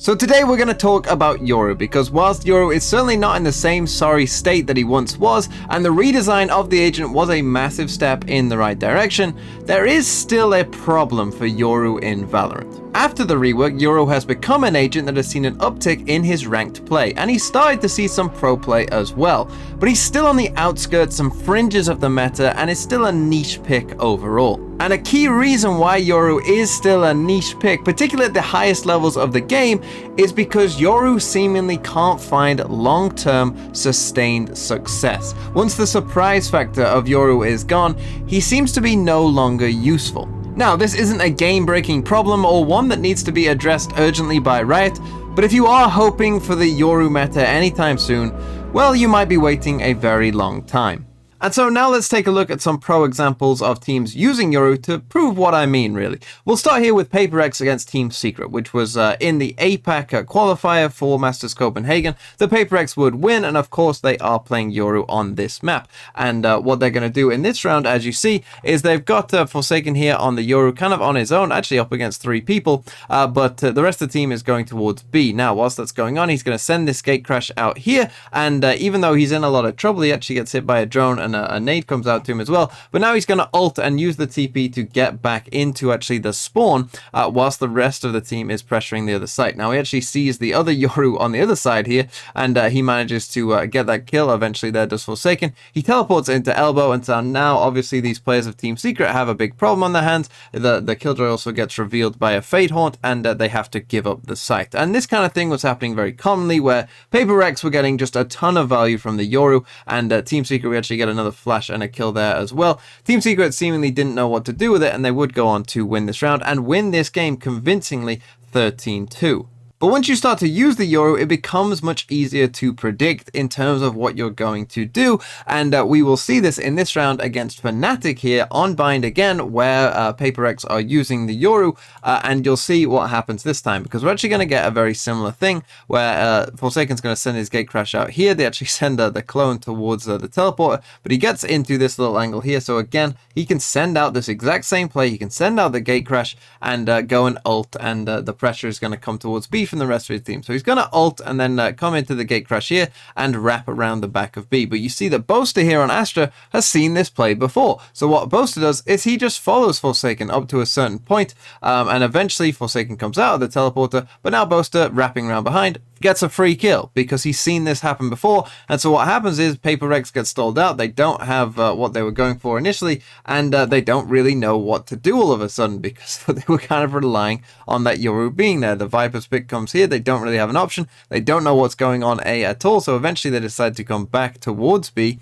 So today we're going to talk about Yoru, because whilst Yoru is certainly not in the same sorry state that he once was, and the redesign of the agent was a massive step in the right direction, there is still a problem for Yoru in Valorant. After the rework, Yoru has become an agent that has seen an uptick in his ranked play, and he's started to see some pro play as well, but he's still on the outskirts, some fringes of the meta, and is still a niche pick overall. And a key reason why Yoru is still a niche pick, particularly at the highest levels of the game, is because Yoru seemingly can't find long-term sustained success. Once the surprise factor of Yoru is gone, he seems to be no longer useful. Now, this isn't a game-breaking problem or one that needs to be addressed urgently by Riot, but if you are hoping for the Yoru meta anytime soon, well, you might be waiting a very long time. And so now let's take a look at some pro examples of teams using Yoru to prove what I mean, really. We'll start here with PaperX against Team Secret, which was in the APAC qualifier for Masters Copenhagen. The PaperX would win, and of course they are playing Yoru on this map. And what they're going to do in this round, as you see, is they've got Forsaken here on the Yoru, kind of on his own, actually up against 3 people, but the rest of the team is going towards B. Now, whilst that's going on, he's going to send this gate crash out here, and even though he's in a lot of trouble, he actually gets hit by a drone, and a nade comes out to him as well, but now he's going to ult and use the TP to get back into actually the spawn, whilst the rest of the team is pressuring the other side. Now he actually sees the other Yoru on the other side here, and he manages to get that kill. Eventually there does Forsaken. He teleports into Elbow, and so now obviously these players of Team Secret have a big problem on their hands. The killjoy also gets revealed by a Fate Haunt, and they have to give up the site. And this kind of thing was happening very commonly, where PaperX were getting just a ton of value from the Yoru, and Team Secret we actually get another flash and a kill there as well. Team Secret seemingly didn't know what to do with it, and they would go on to win this round and win this game convincingly 13-2. But once you start to use the Yoru, it becomes much easier to predict in terms of what you're going to do, and we will see this in this round against Fnatic here on Bind again, where PaperX are using the Yoru, and you'll see what happens this time, because we're actually going to get a very similar thing, where Forsaken's going to send his gate crash out here. They actually send the clone towards the teleporter, but he gets into this little angle here, so again, he can send out this exact same play. He can send out the gate crash and go and ult, and the pressure is going to come towards B from the rest of his team. So he's going to ult and then come into the gate crash here and wrap around the back of B. But you see that Boaster here on Astra has seen this play before. So what Boaster does is he just follows Forsaken up to a certain point, and eventually Forsaken comes out of the teleporter, but now Boaster, wrapping around behind, gets a free kill because he's seen this happen before. And so what happens is PaperX gets stalled out. They don't have what they were going for initially, and they don't really know what to do all of a sudden, because they were kind of relying on that Yoru being there. The Viper's pick comes here. They don't really have an option. They don't know what's going on A at all. So eventually they decide to come back towards B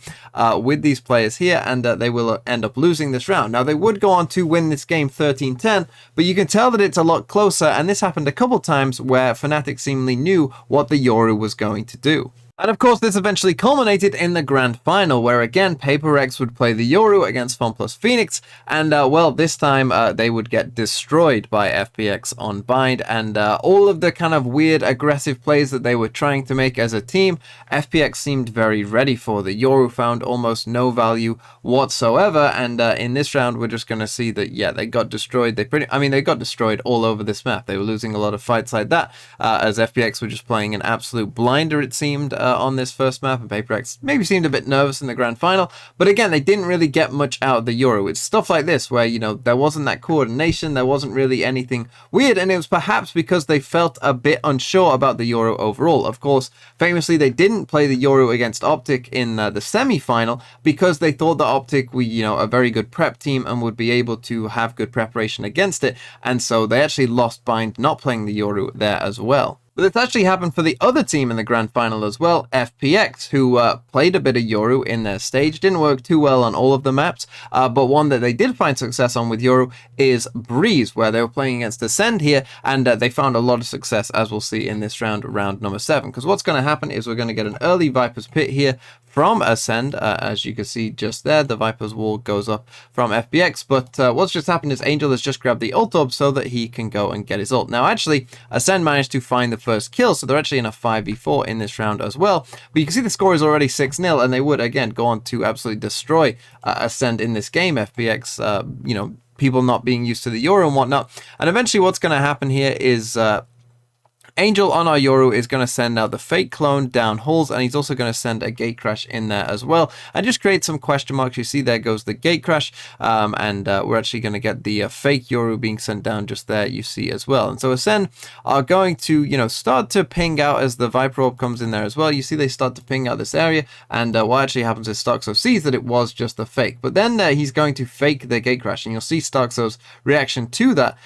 with these players here, and they will end up losing this round. Now they would go on to win this game 13-10, but you can tell that it's a lot closer, and this happened a couple times where Fnatic seemingly knew what the Yoru was going to do. And of course, this eventually culminated in the grand final, where again, PaperX would play the Yoru against FunPlus Phoenix, and well, this time they would get destroyed by FPX on Bind, and all of the kind of weird, aggressive plays that they were trying to make as a team, FPX seemed very ready for. The Yoru found almost no value whatsoever, and in this round, we're just going to see that, yeah, they got destroyed. They got destroyed all over this map. They were losing a lot of fights like that, as FPX were just playing an absolute blinder, it seemed, on this first map, and PaperX maybe seemed a bit nervous in the grand final, but again, they didn't really get much out of the Yoru. It's stuff like this where, you know, there wasn't that coordination, there wasn't really anything weird, and it was perhaps because they felt a bit unsure about the Yoru overall. Of course, famously, they didn't play the Yoru against Optic in the semi-final because they thought that Optic were, you know, a very good prep team and would be able to have good preparation against it, and so they actually lost Bind not playing the Yoru there as well. But it's actually happened for the other team in the grand final as well, FPX, who played a bit of Yoru in their stage. Didn't work too well on all of the maps, but one that they did find success on with Yoru is Breeze, where they were playing against Ascend here, and they found a lot of success, as we'll see in this round, round number 7. Because what's going to happen is we're going to get an early Viper's Pit here from Ascend. As you can see just there, the Viper's wall goes up from FPX, but what's just happened is Angel has just grabbed the ult orb so that he can go and get his ult. Now actually, Ascend managed to find the first kill, so they're actually in a 5v4 in this round as well, but you can see the score is already 6-0, and they would again go on to absolutely destroy Ascend in this game. FPX, you know, people not being used to the Yoru and whatnot, and eventually what's going to happen here is Angel on our Yoru is going to send out the fake clone down halls, and he's also going to send a gate crash in there as well, and just create some question marks. You see there goes the gate crash, and we're actually going to get the fake Yoru being sent down just there, you see as well. And so Ascend are going to, you know, start to ping out as the Viper Orb comes in there as well. You see they start to ping out this area, and what actually happens is Starkso sees that it was just a fake, but then he's going to fake the gate crash, and you'll see Starkso's reaction to that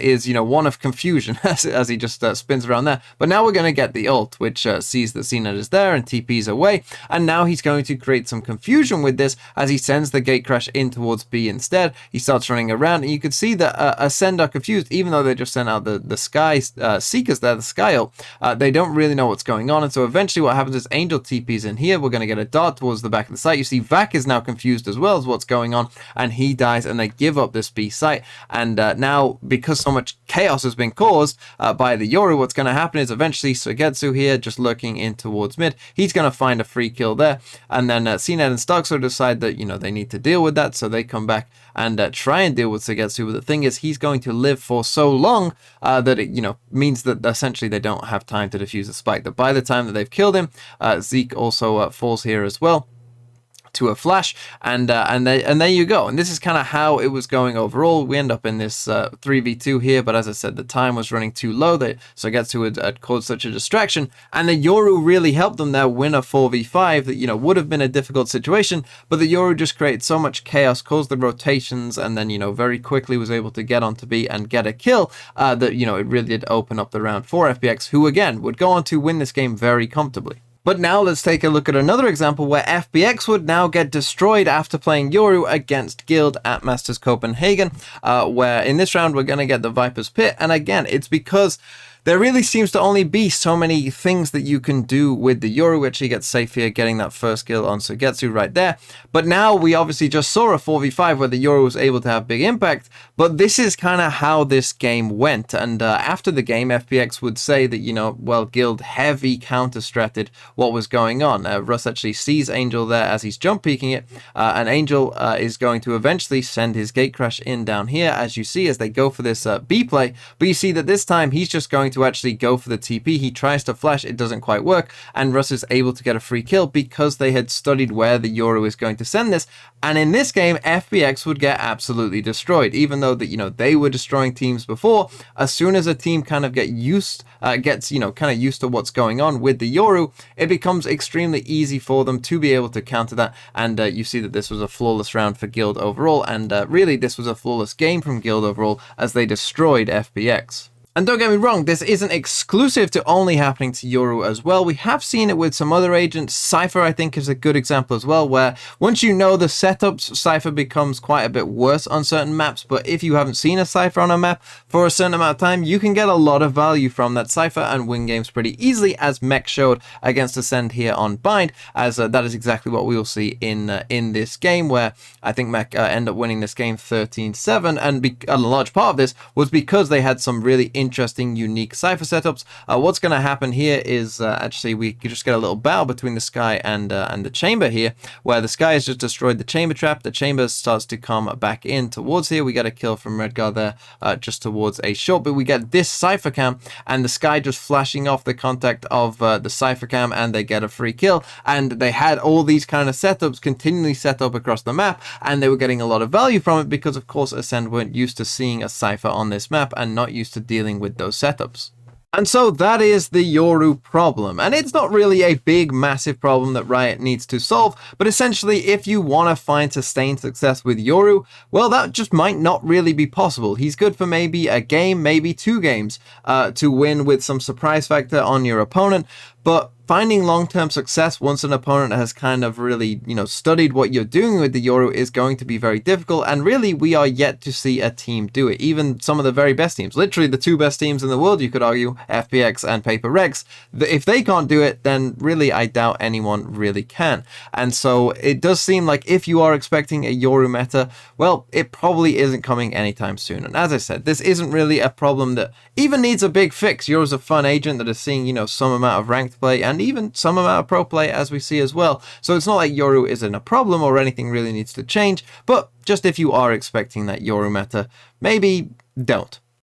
is, you know, one of confusion as he just spins around there. But now we're going to get the ult, which sees that CNET is there and TPs away, and now he's going to create some confusion with this as he sends the gate crash in towards B instead. He starts running around, and you can see that Ascend are confused, even though they just sent out the Sky Seekers there, the Sky ult. They don't really know what's going on, and so eventually what happens is Angel TPs in here. We're going to get a dart towards the back of the site. You see Vac is now confused as well as what's going on, and he dies, and they give up this B site. And now, because so much chaos has been caused by the Yoru, what's going to happen is eventually Suigetsu here, just lurking in towards mid, he's going to find a free kill there, and then CNET and Starkso decide that, you know, they need to deal with that, so they come back and try and deal with Suigetsu. But the thing is, he's going to live for so long that it, you know, means that essentially they don't have time to defuse the spike. That by the time that they've killed him, Zeke also falls here as well to a flash, and there you go. And this is kind of how it was going overall. We end up in this 3v2 here, but as I said, the time was running too low, so Getsu had caused such a distraction, and the Yoru really helped them there win a 4v5 that, you know, would have been a difficult situation, but the Yoru just created so much chaos, caused the rotations, and then, you know, very quickly was able to get onto B and get a kill that, you know, it really did open up the round for FPX, who again would go on to win this game very comfortably. But now let's take a look at another example where FPX would now get destroyed after playing Yoru against Guild at Masters Copenhagen, where in this round we're going to get the Viper's Pit, and again, it's because there really seems to only be so many things that you can do with the Yoru, which he gets safe here, getting that first kill on Suigetsu right there. But now we obviously just saw a 4v5 where the Yoru was able to have big impact, but this is kind of how this game went. And after the game, FPX would say that, you know, well, Guild heavy counter-stratted what was going on. Russ actually sees Angel there as he's jump peeking it, and Angel is going to eventually send his gate crash in down here, as you see, as they go for this B play. But you see that this time he's just going to actually go for the TP. He tries to flash, it doesn't quite work, and Russ is able to get a free kill because they had studied where the Yoru is going to send this. And in this game, FPX would get absolutely destroyed, even though that, you know, they were destroying teams before. As soon as a team kind of gets, you know, kind of used to what's going on with the Yoru, it becomes extremely easy for them to be able to counter that. And you see that this was a flawless round for Guild overall, and really this was a flawless game from Guild overall as they destroyed FPX. And don't get me wrong, this isn't exclusive to only happening to Yoru as well. We have seen it with some other agents. Cypher, I think, is a good example as well, where once you know the setups, Cypher becomes quite a bit worse on certain maps. But if you haven't seen a Cypher on a map for a certain amount of time, you can get a lot of value from that Cypher and win games pretty easily, as Mech showed against Ascend here on Bind, as that is exactly what we will see in this game, where I think Mech end up winning this game 13-7, and a large part of this was because they had some really interesting, unique Cypher setups. What's going to happen here is actually we just get a little battle between the Sky and the Chamber here, where the Sky has just destroyed the Chamber trap. The Chamber starts to come back in towards here. We get a kill from Redguard there just towards a short, but we get this Cypher cam, and the Sky just flashing off the contact of the Cypher cam, and they get a free kill. And they had all these kind of setups continually set up across the map, and they were getting a lot of value from it because, of course, Ascend weren't used to seeing a Cypher on this map and not used to dealing with those setups. And so that is the Yoru problem, and it's not really a big, massive problem that Riot needs to solve, but essentially if you want to find sustained success with Yoru, well, that just might not really be possible. He's good for maybe a game, maybe 2 games to win with some surprise factor on your opponent, but finding long-term success once an opponent has kind of really, you know, studied what you're doing with the Yoru is going to be very difficult, and really we are yet to see a team do it. Even some of the very best teams, literally the 2 best teams in the world, you could argue, FPX and PaperX, if they can't do it, then really I doubt anyone really can. And so it does seem like if you are expecting a Yoru meta, well, it probably isn't coming anytime soon. And as I said, this isn't really a problem that even needs a big fix. Yoru's a fun agent that is seeing, you know, some amount of ranked play and even some amount of pro play, as we see as well. So it's not like Yoru isn't a problem or anything really needs to change, but just if you are expecting that Yoru meta, maybe don't.